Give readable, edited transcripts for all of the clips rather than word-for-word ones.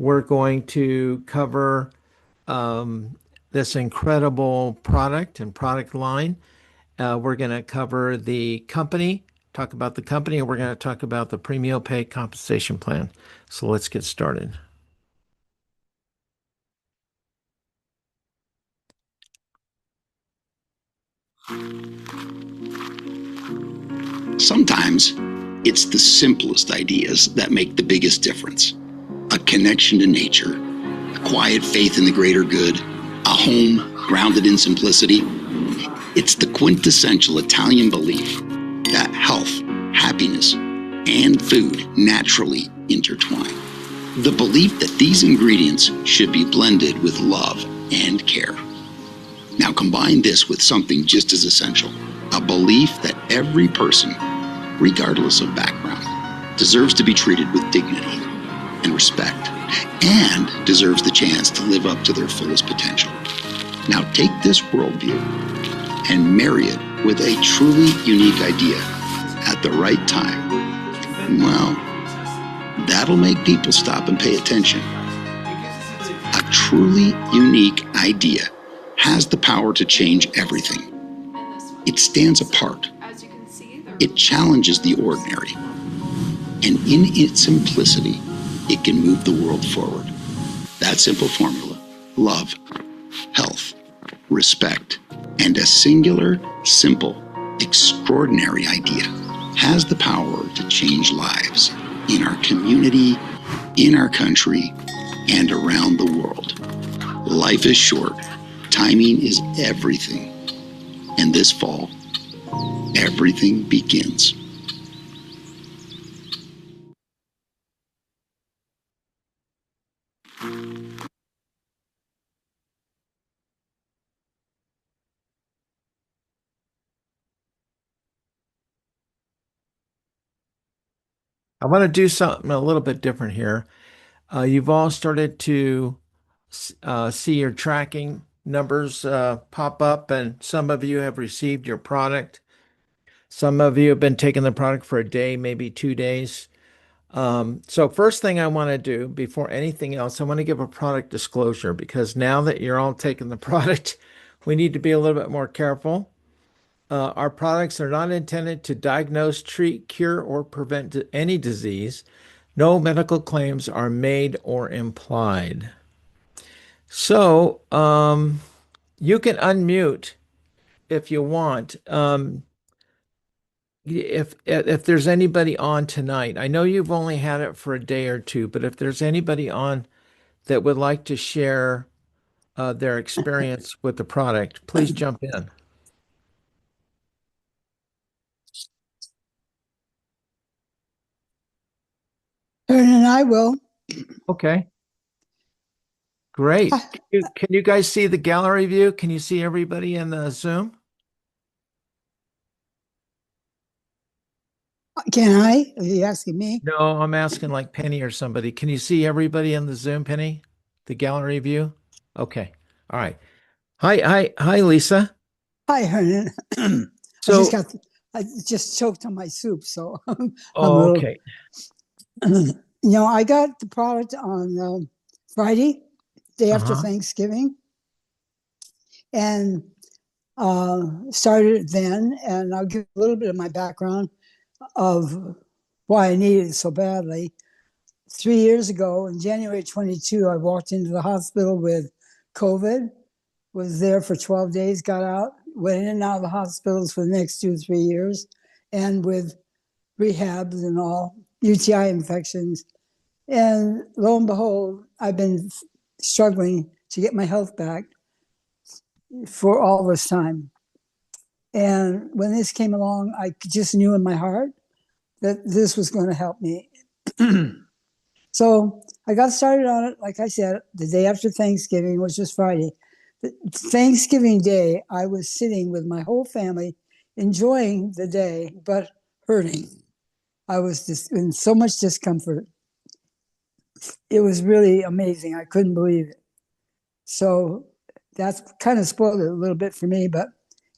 We're going to cover this incredible product and product line. We're going to cover the company, talk about the company, and we're going to talk about the premium pay compensation plan. So let's get started. Sometimes it's the simplest ideas that make the biggest difference. A connection to nature, a quiet faith in the greater good, a home grounded in simplicity. It's the quintessential Italian belief that health, happiness, and food naturally intertwine. The belief that these ingredients should be blended with love and care. Now combine this with something just as essential, a belief that every person, regardless of background, deserves to be treated with dignity and respect, and deserves the chance to live up to their fullest potential. Now take this worldview and marry it with a truly unique idea at the right time. Well, that'll make people stop and pay attention. A truly unique idea has the power to change everything. It stands apart. It challenges the ordinary. And in its simplicity, it can move the world forward. That simple formula, love, health, respect, and a singular, simple, extraordinary idea has the power to change lives in our community, in our country, and around the world. Life is short. Timing is everything. And this fall, everything begins. I want to do something a little bit different here. You've all started to see your tracking numbers pop up, and some of you have received your product. Some of you have been taking the product for a day, maybe 2 days. So first thing I want to do before anything else, I want to give a product disclosure because now that you're all taking the product, we need to be a little bit more careful. Our products are not intended to diagnose, treat, cure, or prevent any disease. No medical claims are made or implied. So, you can unmute if you want. If there's anybody on tonight, I know you've only had it for a day or two, but if there's anybody on that would like to share their experience with the product, please jump in. And I will. Okay, great. Can you guys see the gallery view? Can you see everybody in the Zoom? Can I? Are you asking me? No, I'm asking like Penny or somebody. Can you see everybody in the Zoom, Penny? The gallery view? Okay. All right. Hi, Lisa. Hi, Hernan. So, I just choked on my soup, so I'm a oh, little. okay. I got the product on Friday, day after Uh-huh. Thanksgiving, and started it then. And I'll give a little bit of my background of why I needed it so badly. 3 years ago, in January 22, I walked into the hospital with COVID, was there for 12 days, got out, went in and out of the hospitals for the next 2 or 3 years, and with rehabs and all, UTI infections. And lo and behold, I've been struggling to get my health back for all this time. And when this came along, I just knew in my heart that this was going to help me. So I got started on it, like I said, the day after Thanksgiving, which was Friday. Thanksgiving Day, I was sitting with my whole family, enjoying the day, but hurting. I was just in so much discomfort. It was really amazing. I couldn't believe it. So that's kind of spoiled it a little bit for me. But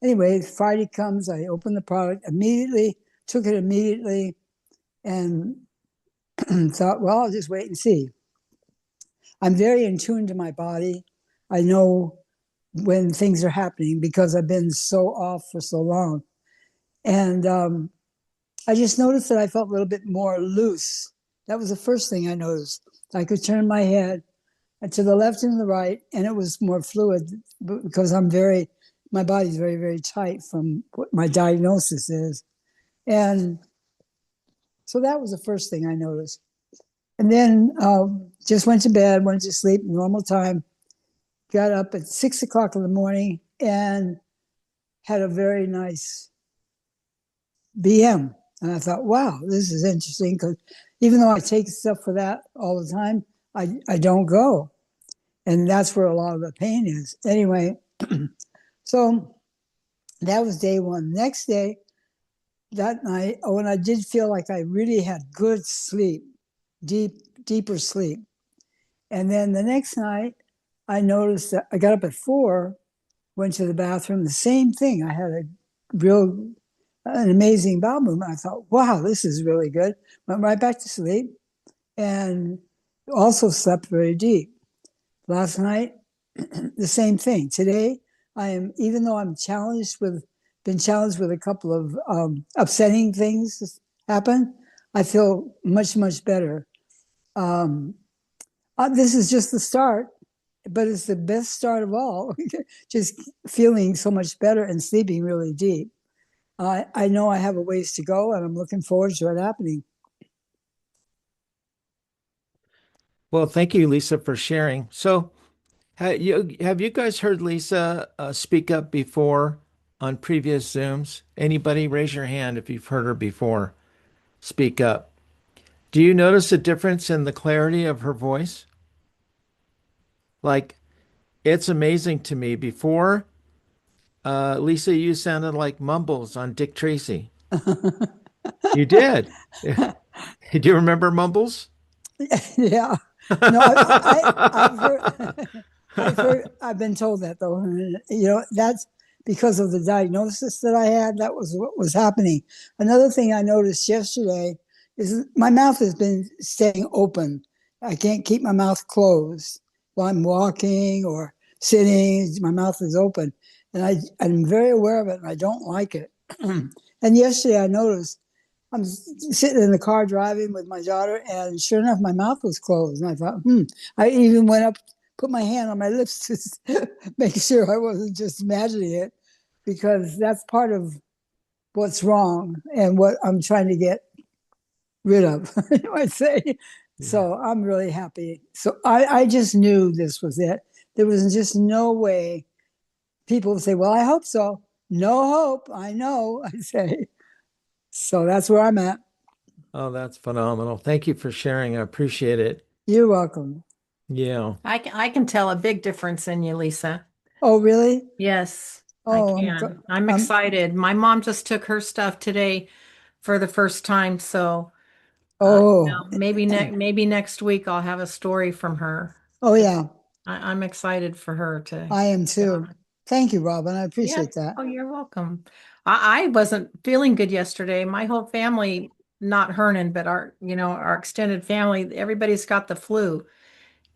anyway, Friday comes, I open the product immediately, took it immediately, and thought, well, I'll just wait and see. I'm very in tune to my body. I know when things are happening because I've been so off for so long. And I just noticed that I felt a little bit more loose. That was the first thing I noticed. I could turn my head to the left and the right, and it was more fluid because my body's very, very tight from what my diagnosis is. And so that was the first thing I noticed. And then just went to bed, went to sleep, normal time, got up at 6 o'clock in the morning and had a very nice BM. And I thought, wow, this is interesting because even though I take stuff for that all the time, I don't go. And that's where a lot of the pain is. Anyway, so that was day one. Next day, that night, when I did feel like I really had good sleep, deeper sleep. And then the next night, I noticed that I got up at 4, went to the bathroom, the same thing. I had an amazing bowel movement. I thought, wow, this is really good. Went right back to sleep and also slept very deep. Last night, the same thing. Today, even though been challenged with a couple of upsetting things happen, I feel much, much better. Um, this is just the start, but it's the best start of all. Just feeling so much better and sleeping really deep. I know I have a ways to go, and I'm looking forward to it happening. Well, thank you, Lisa, for sharing. So, have you guys heard Lisa speak up before on previous Zooms? Anybody raise your hand if you've heard her before speak up. Do you notice a difference in the clarity of her voice? Like, it's amazing to me. Before, Lisa, you sounded like Mumbles on Dick Tracy. You did. Do you remember Mumbles? Yeah. No, I've heard, I've been told that though. That's because of the diagnosis that I had. That was what was happening. Another thing I noticed yesterday is my mouth has been staying open. I can't keep my mouth closed while I'm walking or sitting. My mouth is open, and I'm very aware of it, and I don't like it. And yesterday I noticed I'm sitting in the car driving with my daughter, and sure enough, my mouth was closed. And I thought, I even went up, put my hand on my lips to make sure I wasn't just imagining it, because that's part of what's wrong and what I'm trying to get rid of, I'd say. Yeah. So I'm really happy. So I just knew this was it. There was just no way. People would say, well, I hope so. No hope. I know, I say. So that's where I'm at. Oh, that's phenomenal. Thank you for sharing. I appreciate it. You're welcome. Yeah. I can tell a big difference in you, Lisa. Oh, really? Yes, I Oh, can. I'm I'm excited. My mom just took her stuff today for the first time, so oh, maybe next week I'll have a story from her. oh yeah, I'm excited for her to. I am Yeah. too. Thank you, Robin. I Yeah. appreciate that. Oh, you're welcome. I wasn't feeling good yesterday. My whole family, not Hernan, but our extended family, everybody's got the flu.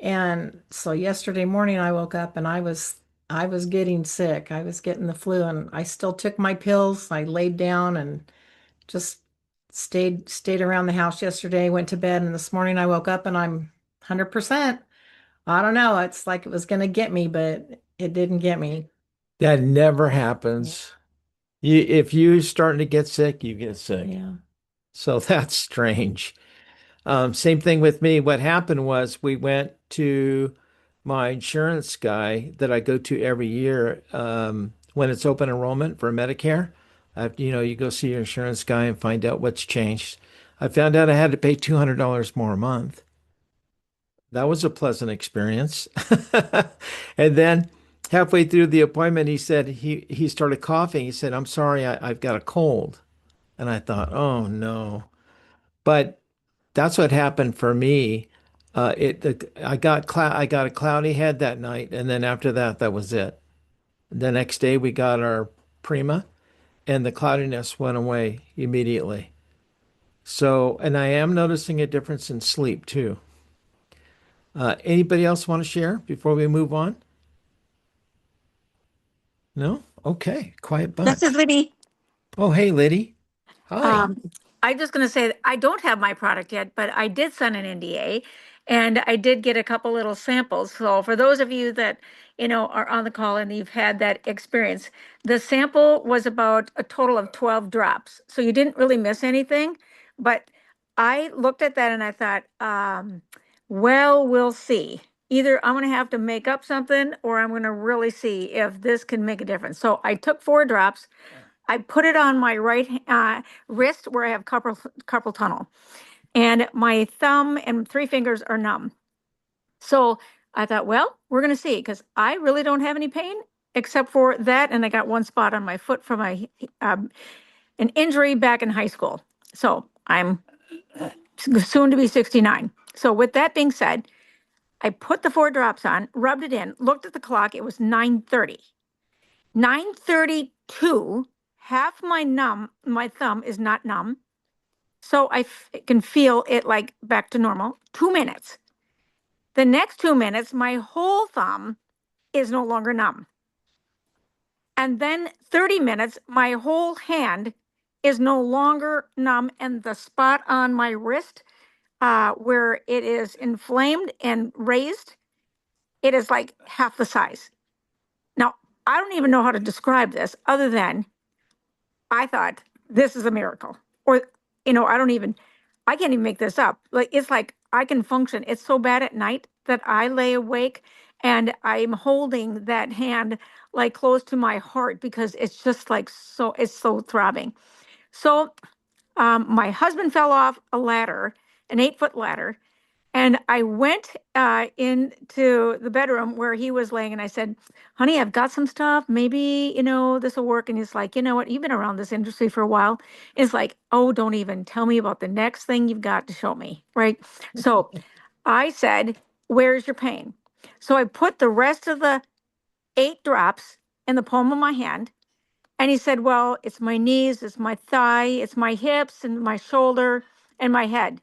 And so yesterday morning I woke up and I was getting sick. I was getting the flu and I still took my pills. I laid down and just stayed around the house yesterday, went to bed, and this morning I woke up and I'm 100%. I don't know. It's like it was going to get me, but it didn't get me. That never Yeah. happens. If you're starting to get sick, you get sick. Yeah. So that's strange. Same thing with me. What happened was we went to my insurance guy that I go to every year when it's open enrollment for Medicare. You go see your insurance guy and find out what's changed. I found out I had to pay $200 more a month. That was a pleasant experience. And then halfway through the appointment, he said he started coughing. He said, "I'm sorry, I've got a cold." And I thought, "Oh no." But that's what happened for me. I got a cloudy head that night, and then after that, that was it. The next day, we got our Prima, and the cloudiness went away immediately. So, and I am noticing a difference in sleep too. Anybody else want to share before we move on? No? Okay, quiet This is bunch. Libby. Oh, hey, Liddy. Hi. Um, I'm just going to say that I don't have my product yet, but I did sign an NDA and I did get a couple little samples. So for those of you that, are on the call and you've had that experience, the sample was about a total of 12 drops. So you didn't really miss anything, but I looked at that and I thought, well, we'll see. Either I'm going to have to make up something or I'm going to really see if this can make a difference. So I took 4 drops. I put it on my right wrist where I have carpal tunnel, and my thumb and 3 fingers are numb. So I thought, well, we're going to see because I really don't have any pain except for that, and I got one spot on my foot from an injury back in high school. So I'm soon to be 69. So with that being said, I put the 4 drops on, rubbed it in, looked at the clock. It was 9:30. 9:32, half my thumb is not numb. So I can feel it like back to normal. 2 minutes. The next 2 minutes, my whole thumb is no longer numb. And then 30 minutes, my whole hand is no longer numb. And the spot on my wrist where it is inflamed and raised, it is like half the size. Now, I don't even know how to describe this other than I thought this is a miracle. Or, I can't even make this up. Like, it's like I can function. It's so bad at night that I lay awake and I'm holding that hand like close to my heart because it's just like so, it's so throbbing. So, my husband fell off a ladder, an 8-foot ladder, and I went into the bedroom where he was laying, and I said, "Honey, I've got some stuff. Maybe, this will work." And he's like, "You know what? You've been around this industry for a while." It's like, "Oh, don't even tell me about the next thing you've got to show me." Right. So I said, "Where's your pain?" So I put the rest of the 8 drops in the palm of my hand. And he said, "Well, it's my knees, it's my thigh, it's my hips, and my shoulder, and my head."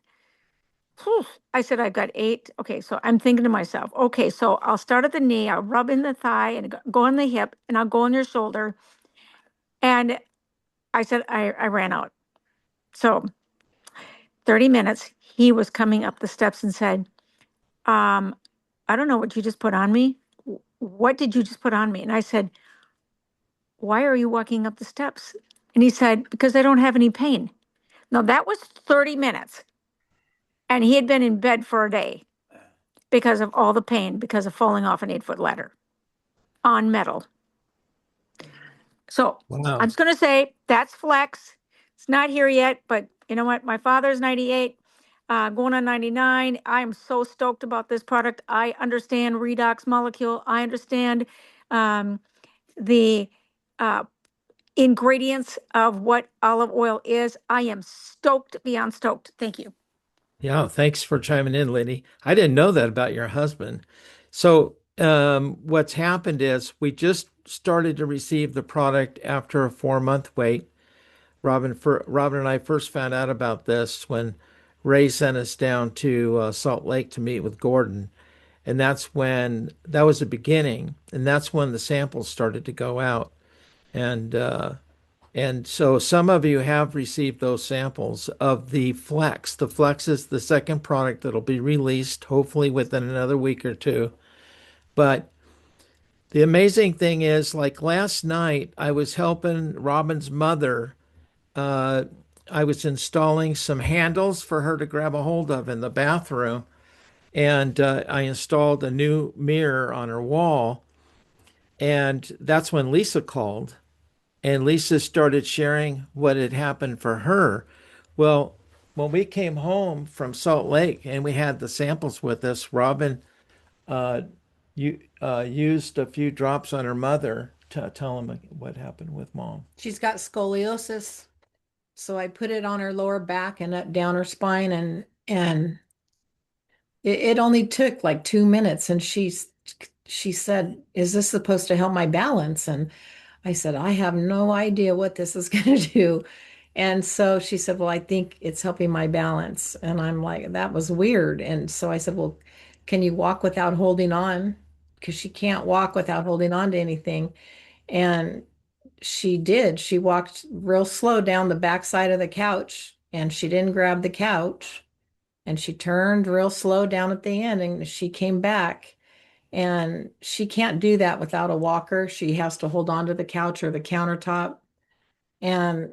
Whew. I said, "I've got 8. Okay, so I'm thinking to myself, okay, so I'll start at the knee, I'll rub in the thigh and go on the hip, and I'll go on your shoulder." And I said, I ran out. So 30 minutes, he was coming up the steps and said, um, "I don't know what you just put on me. What did you just put on me?" And I said, "Why are you walking up the steps?" And he said, "Because I don't have any pain." Now that was 30 minutes. And he had been in bed for a day because of all the pain, because of falling off an 8-foot ladder on metal. So I'm Wow. just going to say that's flex. It's not here yet, but you know what? My father's 98, going on 99. I am so stoked about this product. I understand redox molecule. I understand the uh, ingredients of what olive oil is. I am stoked beyond stoked. Thank you. Yeah, thanks for chiming in, Liddy. I didn't know that about your husband. So, what's happened is we just started to receive the product after a 4-month wait. Robin and I first found out about this when Ray sent us down to Salt Lake to meet with Gordon, and that was the beginning, and that's when the samples started to go out, and so some of you have received those samples of the Flex. The Flex is the second product that'll be released hopefully within another week or two. But the amazing thing is, like last night, I was helping Robin's mother. Uh, I was installing some handles for her to grab a hold of in the bathroom, and I installed a new mirror on her wall. And that's when Lisa called, and Lisa started sharing what had happened for her. Well, when we came home from Salt Lake and we had the samples with us, Robin uh, used a few drops on her mother to tell him what happened with mom. She's got scoliosis, so I put it on her lower back and up down her spine, and it only took like 2 minutes. And she said, "Is this supposed to help my balance?" And I said, "I have no idea what this is going to do." And so she said, "Well, I think it's helping my balance." And I'm like, that was weird. And so I said, "Well, can you walk without holding on? Because she can't walk without holding on to anything. And she did. She walked real slow down the backside of the couch and she didn't grab the couch. And she turned real slow down at the end and she came back. And she can't do that without a walker. She has to hold on to the couch or the countertop. And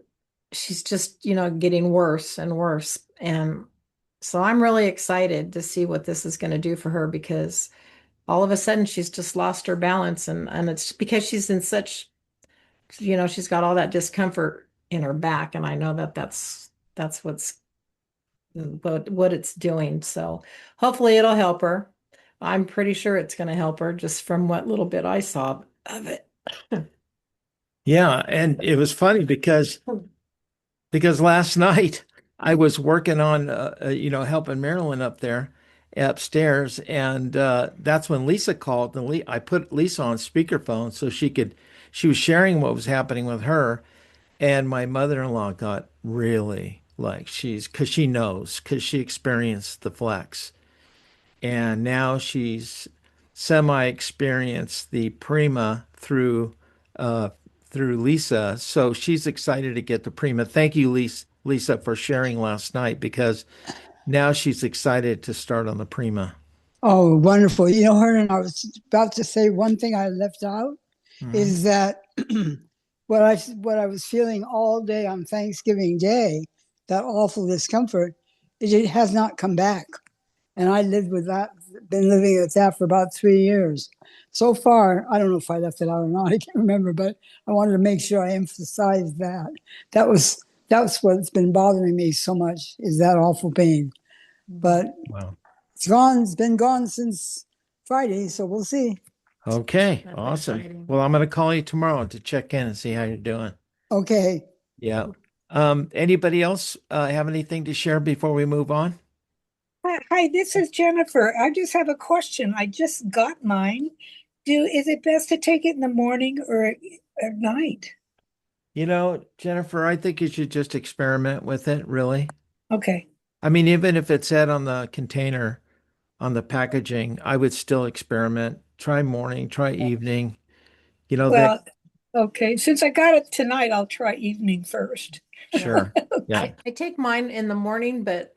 she's just, getting worse and worse. And so I'm really excited to see what this is going to do for her because all of a sudden she's just lost her balance. And it's because she's in such, she's got all that discomfort in her back. And I know that that's what it's doing. So hopefully it'll help her. I'm pretty sure it's going to help her just from what little bit I saw of it. Yeah, and it was funny because last night I was working on helping Marilyn up there upstairs, and that's when Lisa called, and I put Lisa on speakerphone so she was sharing what was happening with her, and my mother-in-law got really like because she knows because she experienced the flex, and now she's semi-experienced the Prima uh, through Lisa. So she's excited to get the Prima. Thank you, Lisa, for sharing last night because now she's excited to start on the Prima. Oh, wonderful. Hernan, I was about to say one thing I left out Mhm. is that what I was feeling all day on Thanksgiving Day, that awful discomfort, it has not come back. And I lived with that, been living with that for about 3 years. So far, I don't know if I left it out or not. I can't remember, but I wanted to make sure I emphasized that. That was that's what's been bothering me so much is that awful pain. But Wow. it's gone. It's been gone since Friday, so we'll see. Okay, That's awesome. exciting. Well, I'm going to call you tomorrow to check in and see how you're doing. Okay. Yeah. Anybody else have anything to share before we move on? Hi, this is Jennifer. I just have a question. I just got mine. Is it best to take it in the morning or at night? Jennifer, I think you should just experiment with it, really. Okay. I mean, even if it said on the container, on the packaging, I would still experiment. Try morning, try evening. You know that Well, okay. Since I got it tonight, I'll try evening first. Yeah. sure. Yeah. I take mine in the morning, but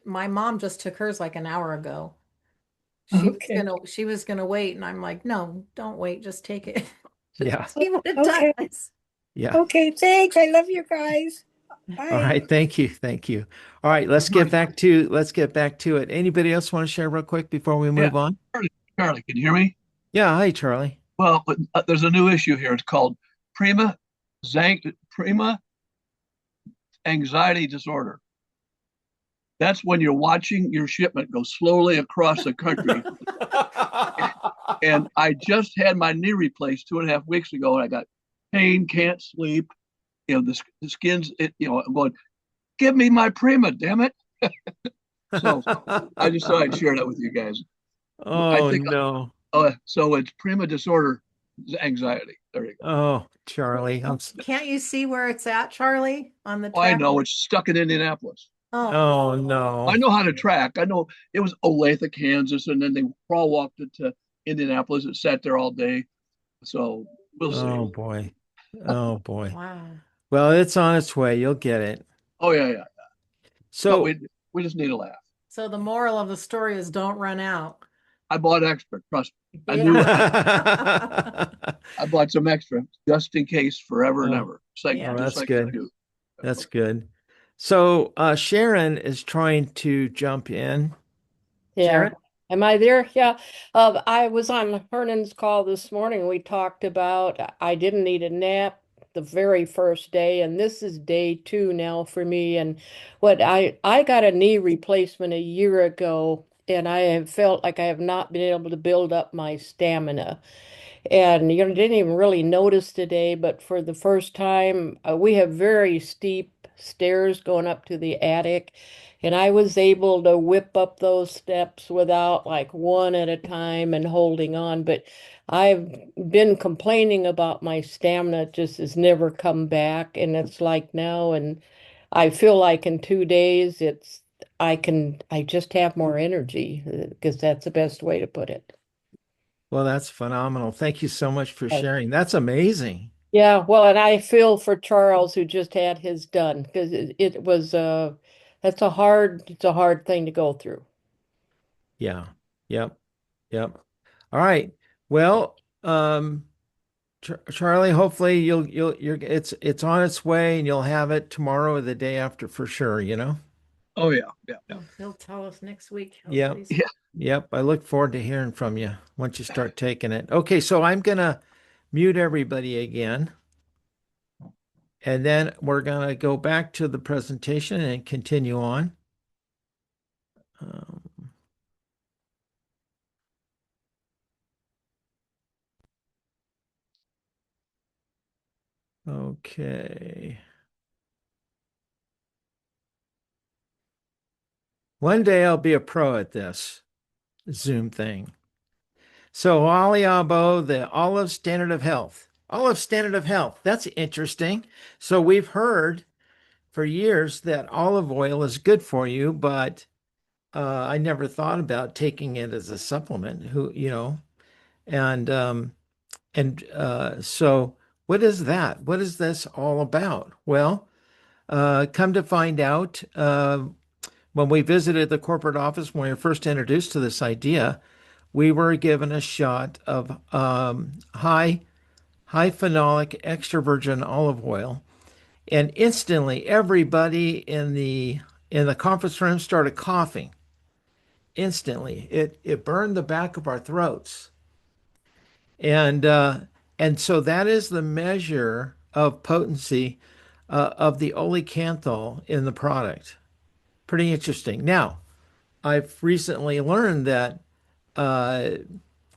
my mom just took hers like an hour ago. Okay. She was gonna wait, and I'm like, no, don't wait, just take it. Yeah. See what it Okay. does. Yeah. Okay. Thanks. I love you guys. All Bye. right. Thank you. Thank you. All right, let's get back to it. Anybody else want to share real quick before we Yeah, move on? Charlie, can you hear me? Yeah. Hi, Charlie. Well, there's a new issue here. It's called prima prima anxiety disorder. That's when you're watching your shipment go slowly across the country. And I just had my knee replaced 2.5 weeks ago, and I got pain, can't sleep. The skin's I'm going, give me my prima, damn it. So I just thought I'd share that with you guys. I Oh think no. so. It's prima disorder anxiety. There you go. Oh, Charlie. Can't you see where it's at, Charlie, on the Oh, I track? know it's stuck in Indianapolis. Oh, Oh no. I know how to track. I know it was Olathe, Kansas, and then they crawl walked it to Indianapolis. It sat there all day. So we'll see. Oh boy. Oh boy. wow. Well, it's on its way. You'll get it. Oh yeah, yeah. But So, we just need a laugh. So the moral of the story is don't run out. I bought extra. Trust me. I knew Yeah. I bought some extra just in case, forever and oh, ever. It's like Yeah. just that's like good. you. That's good. So, Sharon is trying to jump in. Yeah. Sharon? Am I there? Yeah. I was on Hernan's call this morning. We talked about I didn't need a nap the very first day, and this is day two now for me. And I got a knee replacement a year ago, and I have felt like I have not been able to build up my stamina. And didn't even really notice today, but for the first time, we have very steep stairs going up to the attic, and I was able to whip up those steps without like one at a time and holding on. But I've been complaining about my stamina, it just has never come back, and it's like now, and I feel like in 2 days I just have more energy because that's the best way to put it. Well, that's phenomenal. Thank you so much for Yes. sharing. That's amazing. Yeah, well, and I feel for Charles who just had his done because it was it's a hard thing to go through. Yeah. Yep. Yep. All right. Well, Charlie, hopefully it's on its way and you'll have it tomorrow or the day after for sure, you know? Oh yeah, yeah, yeah. He'll tell us next week. Yep. Hopefully. Yeah. Yep. I look forward to hearing from you once you start taking it. Okay, so I'm gonna mute everybody again, and then we're gonna go back to the presentation and continue on. Um, okay. One day I'll be a pro at this Zoom thing. So OLIABO, the olive standard of health. Olive standard of health. That's interesting. So we've heard for years that olive oil is good for you, but I never thought about taking it as a supplement. So what is that? What is this all about? Well, come to find out, when we visited the corporate office when we were first introduced to this idea, we were given a shot of high phenolic extra virgin olive oil, and instantly everybody in the conference room started coughing. Instantly, it burned the back of our throats, and uh, and so that is the measure of potency of the olecanthal in the product. Pretty interesting. Now, I've recently learned uh,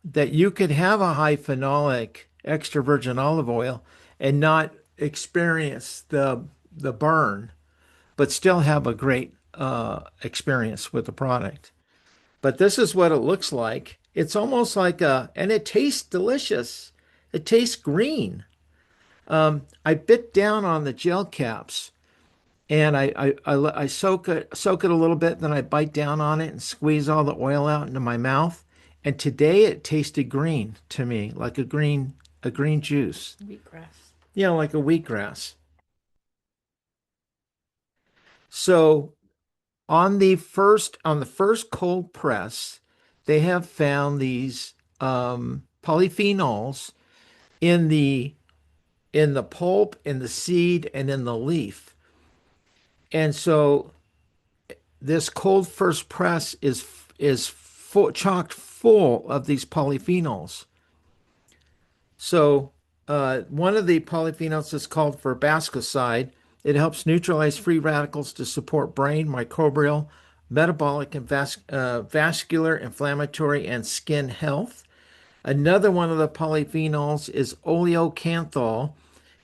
that you could have a high phenolic extra virgin olive oil and not experience the burn, but still have a great experience with the product. But this is what it looks like. It's almost like and it tastes delicious. It tastes green. I bit down on the gel caps and I soak it a little bit, then I bite down on it and squeeze all the oil out into my mouth. And today it tasted green to me, like a green juice. Wheatgrass. Yeah, like a wheatgrass. So on the first cold press, they have found these polyphenols in the pulp, in the seed, and in the leaf. And so this cold first press is chocked full of these polyphenols. So one of the polyphenols is called verbascoside. It helps neutralize free radicals to support brain, microbial, metabolic, and vascular, inflammatory, and skin health. Another one of the polyphenols is oleocanthal.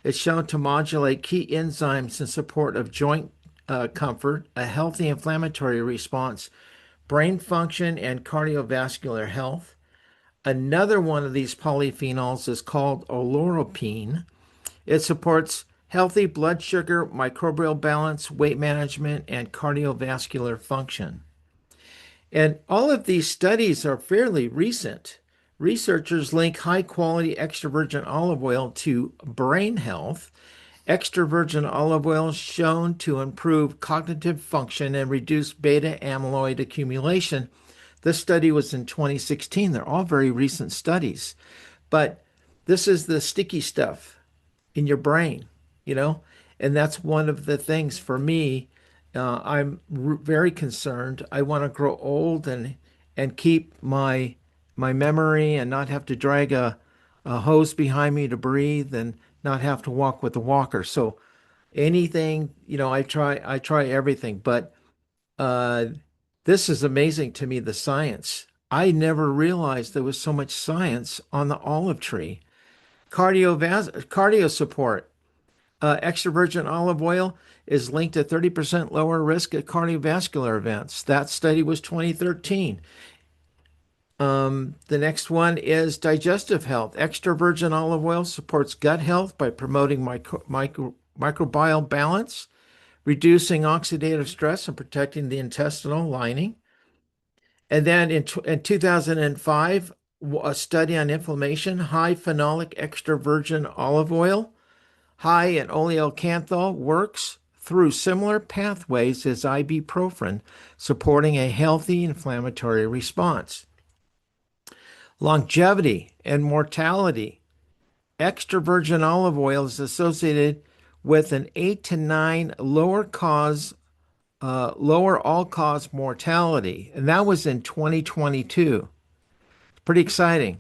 It's shown to modulate key enzymes in support of joint comfort, a healthy inflammatory response, brain function, and cardiovascular health. Another one of these polyphenols is called oleuropein. It supports healthy blood sugar, microbial balance, weight management, and cardiovascular function. And all of these studies are fairly recent. Researchers link high quality extra virgin olive oil to brain health. Extra virgin olive oil is shown to improve cognitive function and reduce beta amyloid accumulation. This study was in 2016. They're all very recent studies. But this is the sticky stuff in your brain, you know? And that's one of the things for me. I'm very concerned. I want to grow old and keep my memory and not have to drag a hose behind me to breathe and not have to walk with a walker. So anything, I try everything. But uh, this is amazing to me, the science. I never realized there was so much science on the olive tree. Cardio support. Extra virgin olive oil is linked to 30% lower risk of cardiovascular events. That study was 2013. The next one is digestive health. Extra virgin olive oil supports gut health by promoting microbial balance, reducing oxidative stress and protecting the intestinal lining. And then in 2005, a study on inflammation, high phenolic extra virgin olive oil, high in oleocanthal works through similar pathways as ibuprofen, supporting a healthy inflammatory response. Longevity and mortality. Extra virgin olive oil is associated with an 8 to 9 lower all-cause mortality, and that was in 2022. Pretty exciting.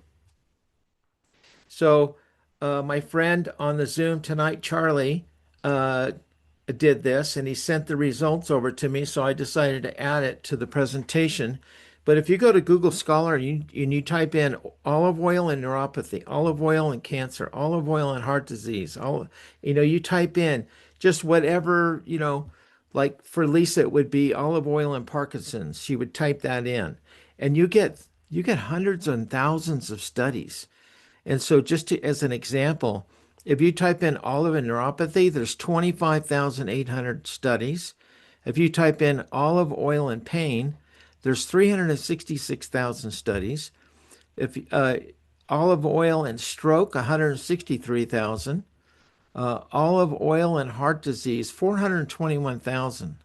So, my friend on the Zoom tonight, Charlie, did this, and he sent the results over to me, so I decided to add it to the presentation. But if you go to Google Scholar and you type in olive oil and neuropathy, olive oil and cancer, olive oil and heart disease, you type in just whatever, like for Lisa, it would be olive oil and Parkinson's. She would type that in, and you get hundreds and thousands of studies. And so as an example, if you type in olive and neuropathy, there's 25,800 studies. If you type in olive oil and pain, there's 366,000 studies. If olive oil and stroke, 163,000. Olive oil and heart disease, 421,000.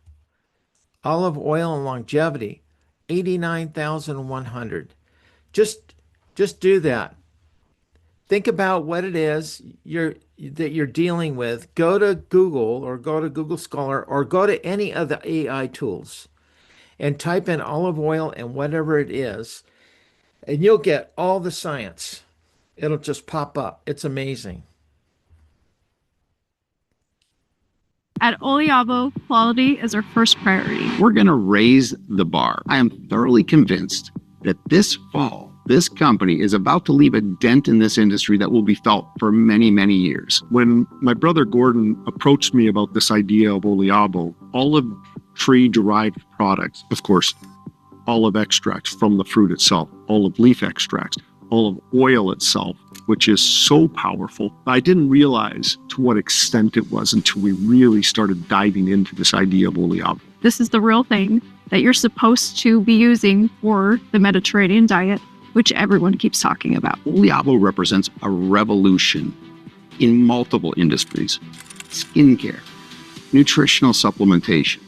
Olive oil and longevity, 89,100. Just do that. Think about what it is that you're dealing with. Go to Google or go to Google Scholar or go to any of the AI tools and type in olive oil and whatever it is, and you'll get all the science. It'll just pop up. It's amazing. At OLIABO, quality is our first priority. We're going to raise the bar. I am thoroughly convinced that this fall, this company is about to leave a dent in this industry that will be felt for many, many years. When my brother Gordon approached me about this idea of OLIABO, olive tree-derived products, of course, olive extracts from the fruit itself, olive leaf extracts, olive oil itself, which is so powerful. I didn't realize to what extent it was until we really started diving into this idea of OLIABO. This is the real thing that you're supposed to be using for the Mediterranean diet, which everyone keeps talking about. OLIABO represents a revolution in multiple industries: skincare, nutritional supplementation,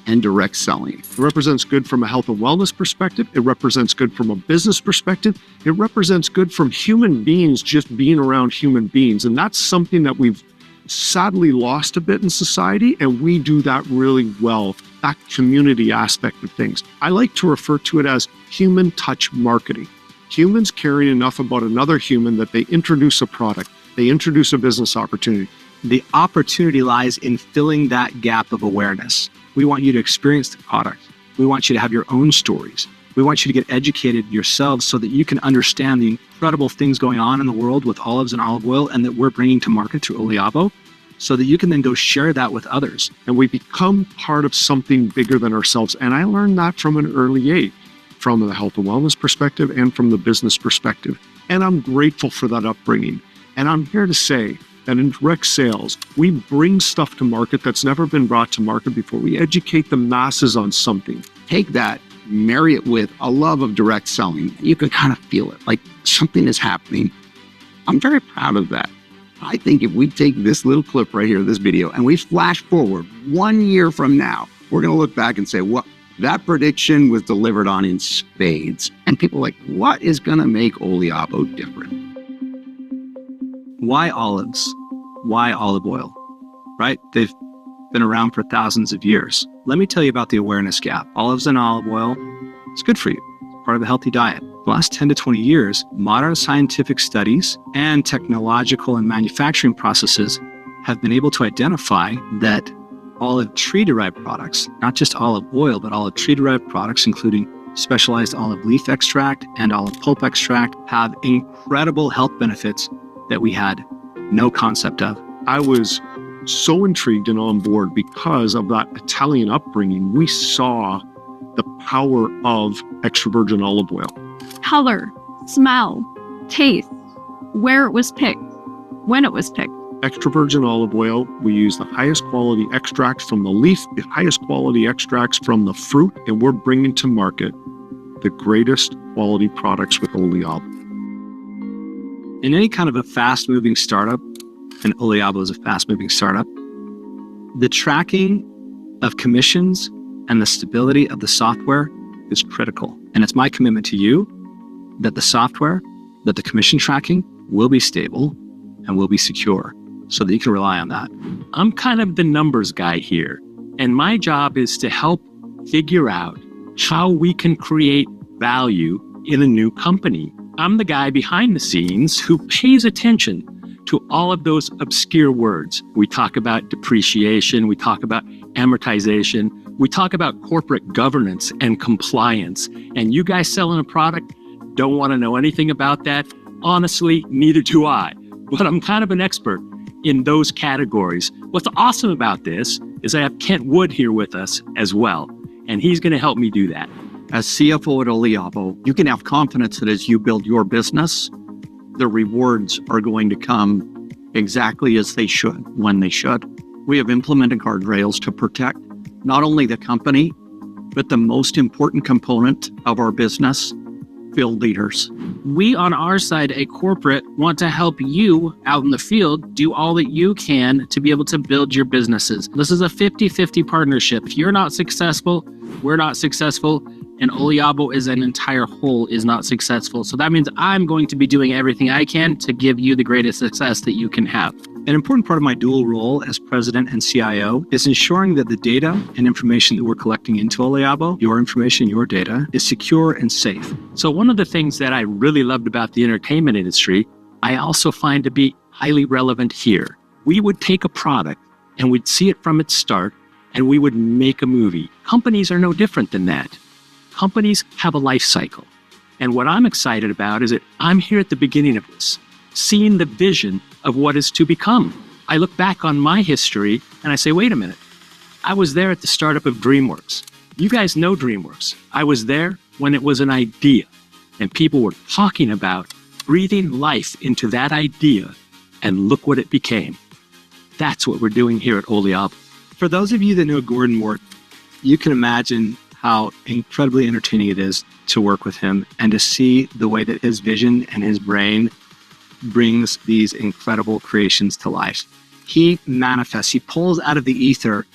and direct selling. It represents good from a health and wellness perspective. It represents good from a business perspective. It represents good from human beings just being around human beings. And that's something that we've sadly lost a bit in society, and we do that really well, that community aspect of things. I like to refer to it as human touch marketing. Humans caring enough about another human that they introduce a product, they introduce a business opportunity. The opportunity lies in filling that gap of awareness. We want you to experience the product. We want you to have your own stories. We want you to get educated yourselves so that you can understand the incredible things going on in the world with olives and olive oil and that we're bringing to market through OLIABO, so that you can then go share that with others. And we become part of something bigger than ourselves. And I learned that from an early age, from the health and wellness perspective and from the business perspective. And I'm grateful for that upbringing. And I'm here to say that in direct sales, we bring stuff to market that's never been brought to market before. We educate the masses on something. Take that, marry it with a love of direct selling. You can kind of feel it, like something is happening. I'm very proud of that. I think if we take this little clip right here, this video, and we flash forward 1 year from now, we're going to look back and say, what? That prediction was delivered on in spades. And people are like, what is going to make OLIABO different? Why olives? Why olive oil? Right? They've been around for thousands of years. Let me tell you about the awareness gap. Olives and olive oil, it's good for you. It's part of a healthy diet. The last 10 to 20 years, modern scientific studies and technological and manufacturing processes have been able to identify that olive tree-derived products, not just olive oil, but olive tree-derived products, including specialized olive leaf extract and olive pulp extract, have incredible health benefits that we had no concept of. I was so intrigued and on board because of that Italian upbringing. We saw the power of extra virgin olive oil. Color, smell, taste, where it was picked, when it was picked. Extra virgin olive oil, we use the highest quality extracts from the leaf, the highest quality extracts from the fruit, and we're bringing to market the greatest quality products with OLIABO. In any kind of a fast-moving startup, and OLIABO is a fast-moving startup, the tracking of commissions and the stability of the software is critical. And it's my commitment to you that the software, that the commission tracking will be stable and will be secure so that you can rely on that. I'm kind of the numbers guy here, and my job is to help figure out how we can create value in a new company. I'm the guy behind the scenes who pays attention to all of those obscure words. We talk about depreciation, we talk about amortization, we talk about corporate governance and compliance. And you guys selling a product don't want to know anything about that. Honestly, neither do I. But I'm kind of an expert in those categories. What's awesome about this is I have Kent Wood here with us as well, and he's going to help me do that. As CFO at OLIABO, you can have confidence that as you build your business, the rewards are going to come exactly as they should, when they should. We have implemented guardrails to protect not only the company, but the most important component of our business, field leaders. We on our side, a corporate, want to help you out in the field do all that you can to be able to build your businesses. This is a 50-50 partnership. If you're not successful, we're not successful, and OLIABO as an entire whole is not successful. So that means I'm going to be doing everything I can to give you the greatest success that you can have. An important part of my dual role as president and CIO is ensuring that the data and information that we're collecting into OLIABO, your information, your data, is secure and safe. So one of the things that I really loved about the entertainment industry, I also find to be highly relevant here. We would take a product and we'd see it from its start and we would make a movie. Companies are no different than that. Companies have a life cycle. And what I'm excited about is that I'm here at the beginning of this, seeing the vision of what is to become. I look back on my history and I say, wait a minute, I was there at the startup of DreamWorks. You guys know DreamWorks. I was there when it was an idea and people were talking about breathing life into that idea, and look what it became. That's what we're doing here at OLIABO. For those of you that know Gordon Mort, you can imagine how incredibly entertaining it is to work with him and to see the way that his vision and his brain brings these incredible creations to life. He manifests, he pulls out of the ether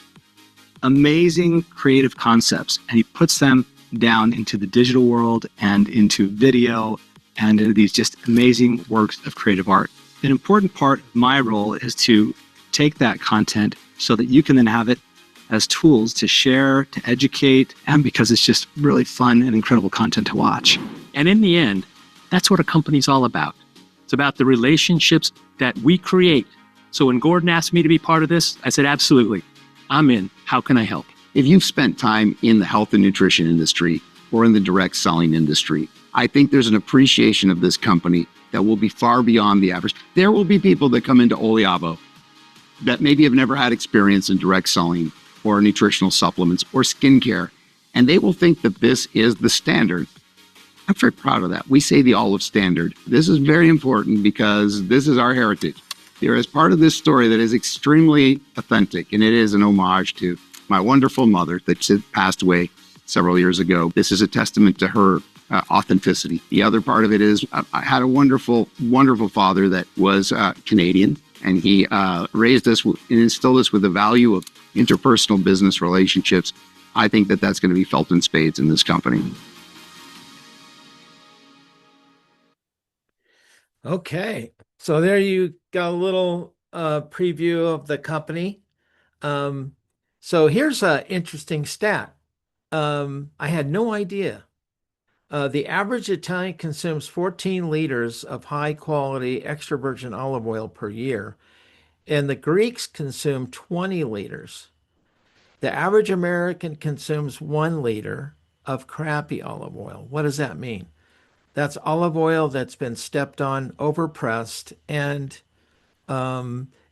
amazing creative concepts and he puts them down into the digital world and into video and into these just amazing works of creative art. An important part of my role is to take that content so that you can then have it as tools to share, to educate, and because it's just really fun and incredible content to watch. And in the end, that's what a company's all about. It's about the relationships that we create. So when Gordon asked me to be part of this, I said, absolutely, I'm in. How can I help? If you've spent time in the health and nutrition industry or in the direct selling industry, I think there's an appreciation of this company that will be far beyond the average. There will be people that come into OLIABO that maybe have never had experience in direct selling or nutritional supplements or skincare, and they will think that this is the standard. I'm very proud of that. We say the olive standard. This is very important because this is our heritage. There is part of this story that is extremely authentic, and it is an homage to my wonderful mother that passed away several years ago. This is a testament to her authenticity. The other part of it is I had a wonderful, wonderful father that was Canadian, and he raised us and instilled us with the value of interpersonal business relationships. I think that that's going to be felt in spades in this company. Okay, so there you got a little preview of the company. So here's an interesting stat. I had no idea. The average Italian consumes 14 liters of high quality extra virgin olive oil per year, and the Greeks consume 20 liters. The average American consumes 1 liter of crappy olive oil. What does that mean? That's olive oil that's been stepped on, overpressed, and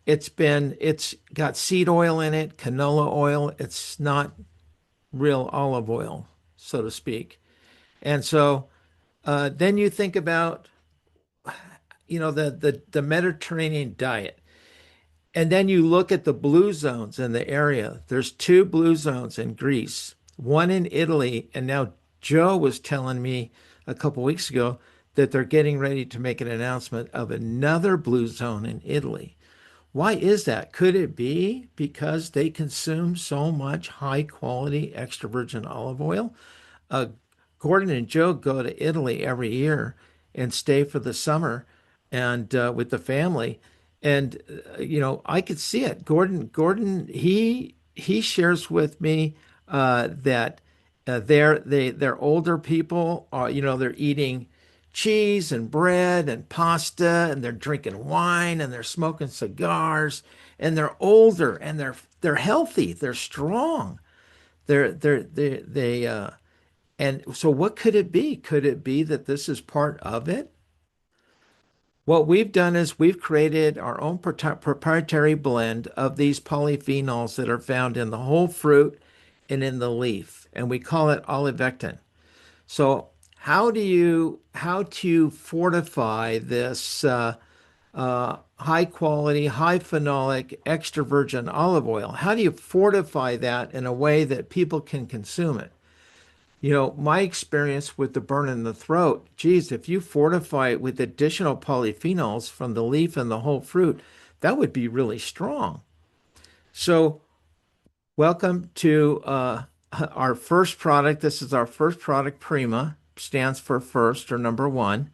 it's got seed oil in it, canola oil. It's not real olive oil, so to speak. And so then you think about, the Mediterranean diet. And then you look at the blue zones in the area. There's two blue zones in Greece, one in Italy, and now Joe was telling me a couple weeks ago that they're getting ready to make an announcement of another blue zone in Italy. Why is that? Could it be because they consume so much high quality extra virgin olive oil? Uh, Gordon and Joe go to Italy every year and stay for the summer and with the family. And I could see it. Gordon, he shares with me that they're older people are, they're eating cheese and bread and pasta and they're drinking wine and they're smoking cigars and they're older and they're healthy, they're strong. They and so what could it be? Could it be that this is part of it? What we've done is we've created our own proprietary blend of these polyphenols that are found in the whole fruit and in the leaf, and we call it olivectin. So how to fortify this high quality, high phenolic, extra virgin olive oil? How do you fortify that in a way that people can consume it? My experience with the burn in the throat, geez, if you fortify it with additional polyphenols from the leaf and the whole fruit, that would be really strong. So, welcome to our first product. This is our first product, Prima, stands for first or number one.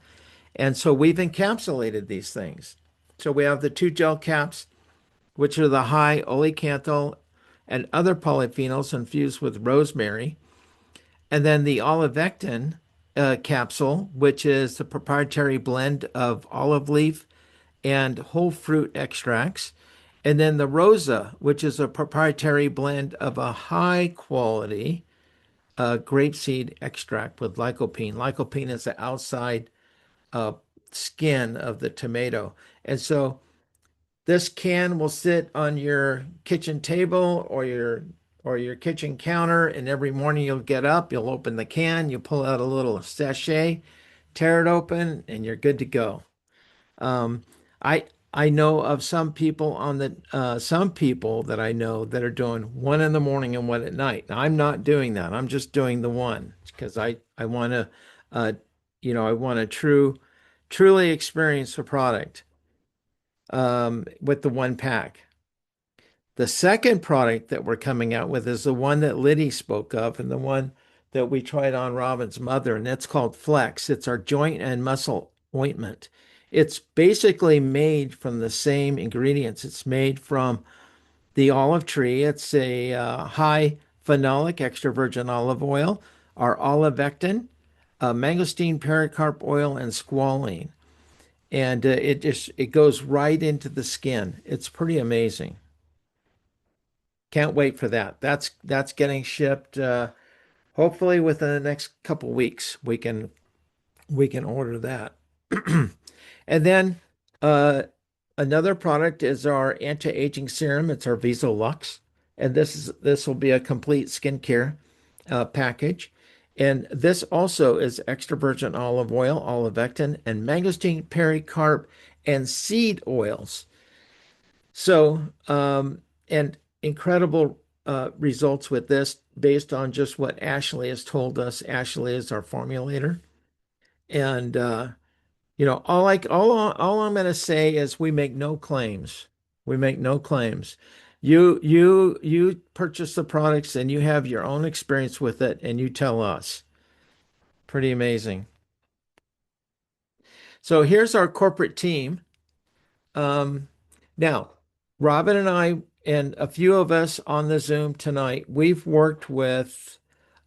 And so we've encapsulated these things. So we have the two gel caps, which are the high olecanthal and other polyphenols infused with rosemary. And then the olivectin capsule, which is the proprietary blend of olive leaf and whole fruit extracts. And then the Rosa, which is a proprietary blend of a high quality grapeseed extract with lycopene. Lycopene is the outside uh, skin of the tomato. And so this can will sit on your kitchen table or your kitchen counter, and every morning you'll get up, you'll open the can, you pull out a little sachet, tear it open, and you're good to go. Um, I I know of some people that I know that are doing one in the morning and one at night. Now, I'm not doing that. I'm just doing the one because I want to, uh, I want to truly experience the product with the one pack. The second product that we're coming out with is the one that Liddy spoke of and the one that we tried on Robin's mother, and that's called Flex. It's our joint and muscle ointment. It's basically made from the same ingredients. It's made from the olive tree. It's a high phenolic extra virgin olive oil, our olivectin, mangosteen pericarp oil, and squalene. And it goes right into the skin. It's pretty amazing. Can't wait for that. That's getting shipped. Hopefully within the next couple weeks, we can order that. And then another product is our anti-aging serum. It's our Visolux, and this will be a complete skincare package. And this also is extra virgin olive oil, olivectin, and mangosteen pericarp and seed oils. So, and incredible results with this based on just what Ashley has told us. Ashley is our formulator. And, all I'm going to say is we make no claims. We make no claims. You purchase the products and you have your own experience with it and you tell us. Pretty amazing. So here's our corporate team. Now, Robin and I and a few of us on the Zoom tonight, we've worked with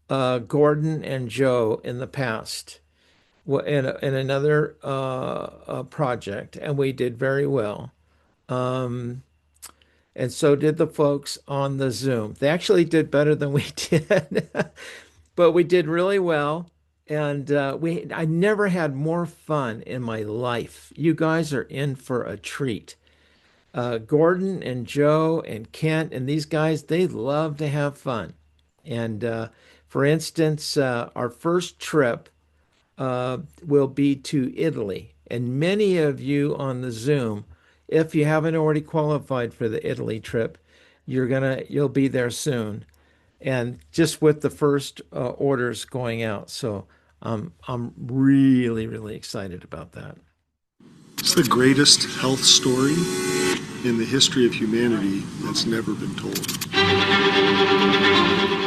Gordon and Joe in the past in another project, and we did very well. Um, and so did the folks on the Zoom. They actually did better than we did, but we did really well. And I never had more fun in my life. You guys are in for a treat. Gordon and Joe and Kent and these guys, they love to have fun. And for instance, our first trip will be to Italy. And many of you on the Zoom, if you haven't already qualified for the Italy trip, you'll be there soon. And just with the first orders going out. So I'm really, really excited about that. It's the greatest health story in the history of humanity that's never been told.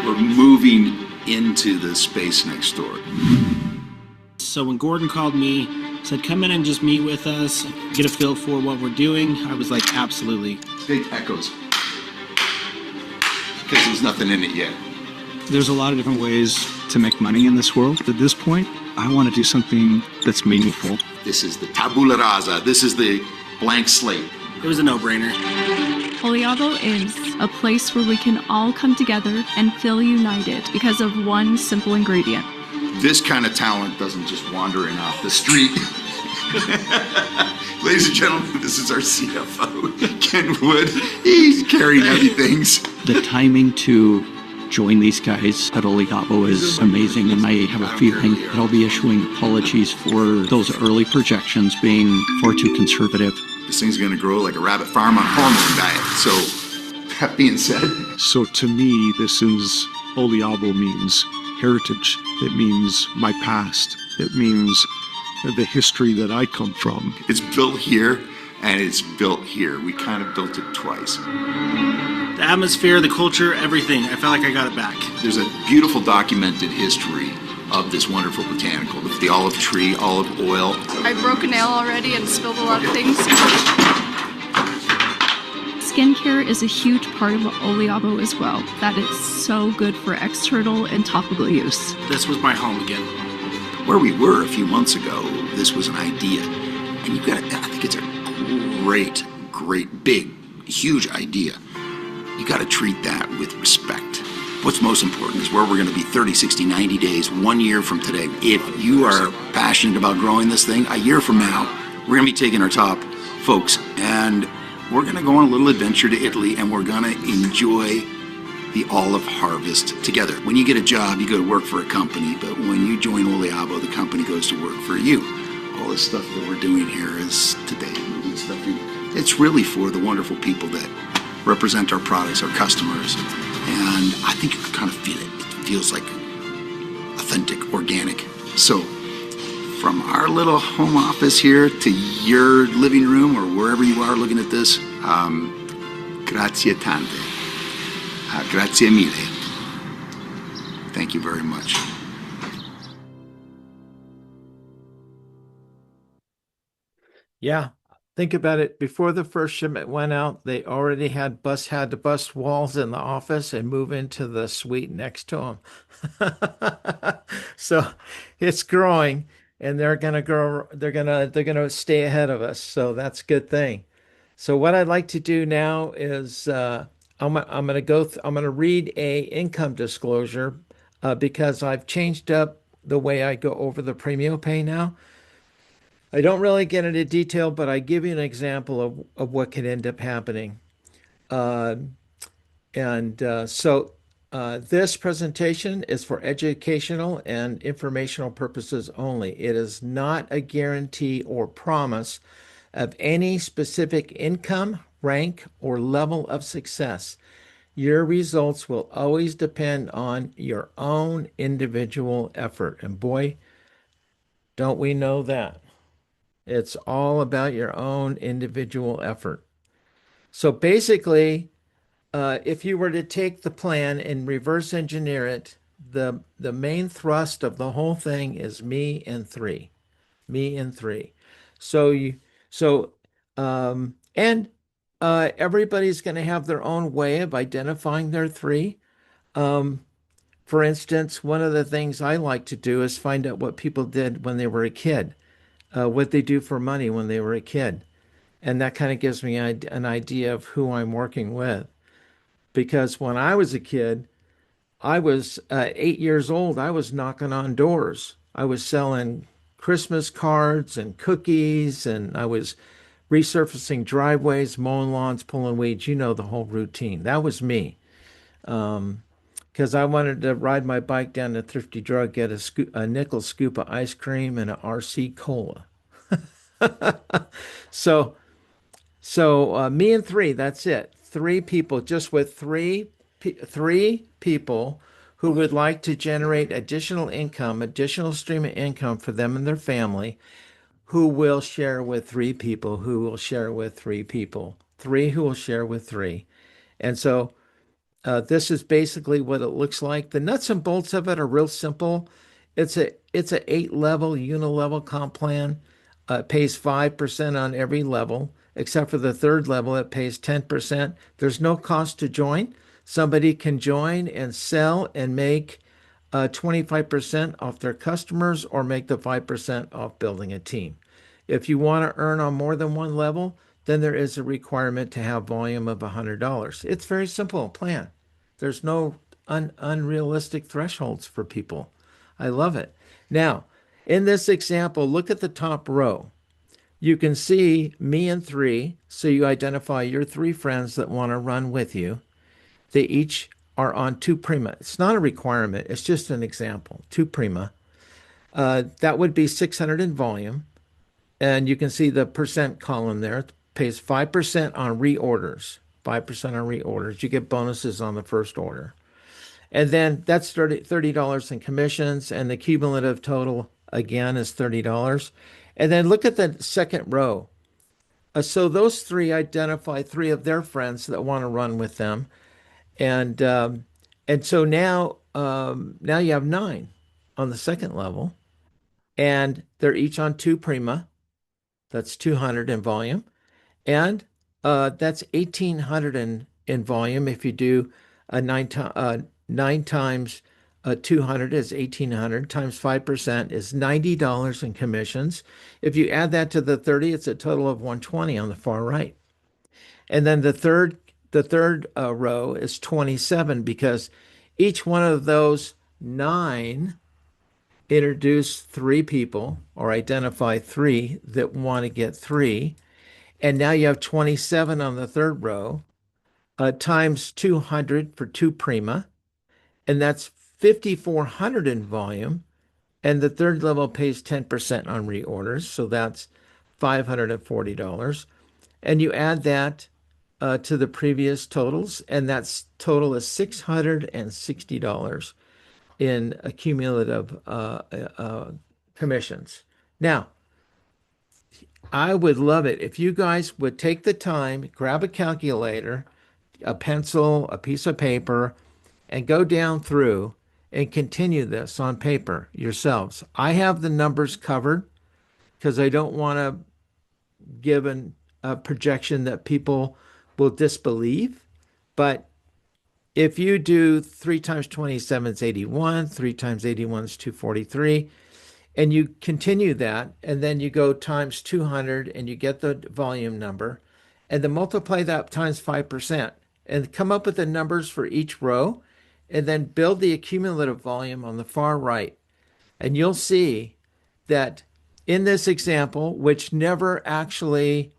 We're moving into the space next door. So when Gordon called me, said, come in and just meet with us, get a feel for what we're doing, I was like, absolutely. Big echoes. Because there's nothing in it yet. There's a lot of different ways to make money in this world. At this point, I want to do something that's meaningful. This is the tabula rasa. This is the blank slate. It was a no-brainer. OLIABO is a place where we can all come together and feel united because of one simple ingredient. This kind of talent doesn't just wander in off the street. Ladies and gentlemen, this is our CFO, Ken Wood. He's carrying heavy things. The timing to join these guys at OLIABO is amazing, and I have a feeling that I'll be issuing apologies for those early projections being far too conservative. This thing's going to grow like a rabbit farm on a hormone diet. So, that being said. So to me, this is OLIABO means heritage. It means my past. It means the history that I come from. It's built here and it's built here. We kind of built it twice. The atmosphere, the culture, everything. I felt like I got it back. There's a beautiful documented history of this wonderful botanical. The olive tree, olive oil. I broke a nail already and spilled a lot of things. Skincare is a huge part of OLIABO as well. That is so good for external and topical use. This was my home again. Where we were a few months ago, this was an idea. And I think it's a great, big, huge idea. You got to treat that with respect. What's most important is where we're going to be 30, 60, 90 days, 1 year from today. If you are passionate about growing this thing, a year from now, we're going to be taking our top folks and we're going to go on a little adventure to Italy and we're going to enjoy the olive harvest together. When you get a job, you go to work for a company, but when you join OLIABO, the company goes to work for you. All this stuff that we're doing here is today, moving stuff in. It's really for the wonderful people that represent our products, our customers, and I think you can kind of feel it. It feels like authentic, organic. So from our little home office here to your living room or wherever you are looking at this, grazie tante. Grazie mille. Thank you very much. Yeah, think about it. Before the first shipment went out, they already had to bust walls in the office and move into the suite next to them. So it's growing, and they're gonna grow. They're gonna stay ahead of us. So that's a good thing. So what I'd like to do now is I'm gonna read a income disclosure because I've changed up the way I go over the premium pay now. I don't really get into detail, but I give you an example of what could end up happening. Uh, and this presentation is for educational and informational purposes only. It is not a guarantee or promise of any specific income, rank, or level of success. Your results will always depend on your own individual effort. And boy, don't we know that. It's all about your own individual effort. So basically, if you were to take the plan and reverse engineer it, the main thrust of the whole thing is me and three, me and three. So you so and everybody's going to have their own way of identifying their three. Um, for instance, one of the things I like to do is find out what people did when they were a kid, what they do for money when they were a kid. And that kind of gives me an idea of who I'm working with. Because when I was a kid, I was 8 years old. I was knocking on doors. I was selling Christmas cards and cookies, and I was resurfacing driveways, mowing lawns, pulling weeds. You know the whole routine. That was me. Because I wanted to ride my bike down to Thrifty Drug, get a nickel scoop of ice cream and an RC cola. So So me and three, that's it. Three people, just with three people who would like to generate additional income, additional stream of income for them and their family, who will share with three people, who will share with three people, three who will share with three. And so this is basically what it looks like. The nuts and bolts of it are real simple. It's a 8 level unilevel comp plan. It pays 5% on every level, except for the third level, it pays 10%. There's no cost to join. Somebody can join and sell and make 25% off their customers or make the 5% off building a team. If you want to earn on more than one level, then there is a requirement to have volume of $100. It's very simple plan. There's no unrealistic thresholds for people. I love it. Now, in this example, look at the top row. You can see me and three, so you identify your three friends that want to run with you. They each are on two prima. It's not a requirement, it's just an example. Two prima. That would be 600 in volume. And you can see the percent column there. It pays 5% on reorders. 5% on reorders. You get bonuses on the first order. And then that's $30 in commissions, and the cumulative total again is $30. And then look at the second row. So those three identify three of their friends that want to run with them, and so now you have 9 on the second level, and they're each on two prima. That's 200 in volume, and that's 1,800 in volume. If you do nine times 200 is 1,800 times 5% is $90 in commissions. If you add that to the 30, it's a total of 120 on the far right. And then the third row is 27 because each one of those 9 introduce 3 people or identify 3 that want to get 3. And now you have 27 on the third row times 200 for 2 prima. And that's 5,400 in volume. And the third level pays 10% on reorders. So that's $540. And you add that to the previous totals, and that's total is $660 in cumulative commissions. Now, I would love it if you guys would take the time, grab a calculator, a pencil, a piece of paper, and go down through and continue this on paper yourselves. I have the numbers covered because I don't want to give a projection that people will disbelieve. But if you do 3 times 27 is 81, 3 times 81 is 243, and you continue that, and then you go times 200 and you get the volume number, and then multiply that times 5% and come up with the numbers for each row, and then build the accumulative volume on the far right. And you'll see that in this example, which never actually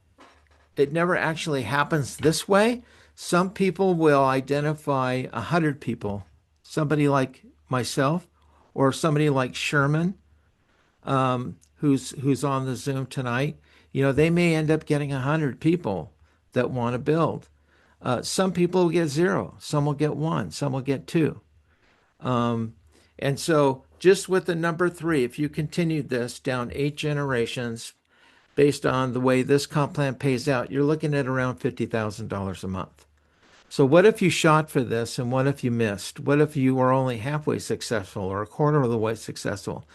happens this way, some people will identify 100 people, somebody like myself or somebody like Sherman, who's on the Zoom tonight. They may end up getting 100 people that want to build. Some people will get 0, some will get 1, some will get 2. And so just with the number 3, if you continued this down 8 generations, based on the way this comp plan pays out, you're looking at around $50,000 a month. So what if you shot for this, and what if you missed? What if you were only halfway successful or a quarter of the way successful?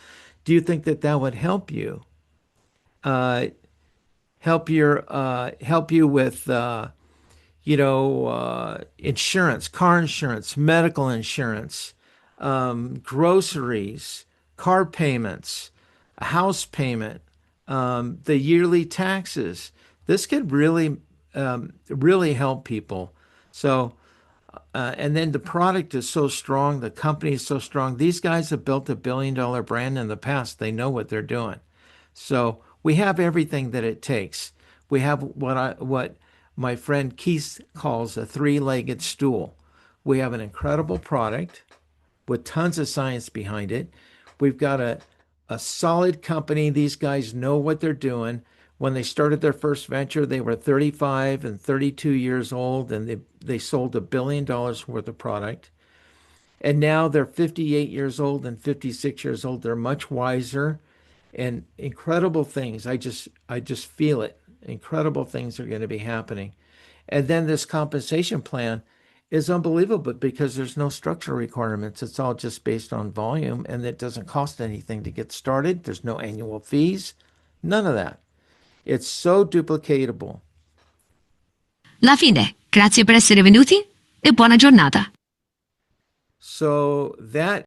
Do you think that would help you? Help you with insurance, car insurance, medical insurance, groceries, car payments, a house payment, the yearly taxes. This could really help people. So, and then the product is so strong, the company is so strong. These guys have built $1 billion brand in the past. They know what they're doing. So we have everything that it takes. We have what my friend Keith calls a 3-legged stool. We have an incredible product with tons of science behind it. We've got a solid company. These guys know what they're doing. When they started their first venture, they were 35 and 32 years old, and they sold $1 billion worth of product. And now they're 58 years old and 56 years old. They're much wiser, and incredible things. I just feel it. Incredible things are going to be happening. And then this compensation plan is unbelievable because there's no structural requirements. It's all just based on volume, and it doesn't cost anything to get started. There's no annual fees, none of that. It's so duplicatable. La fine. Grazie per essere venuti e buona giornata. So that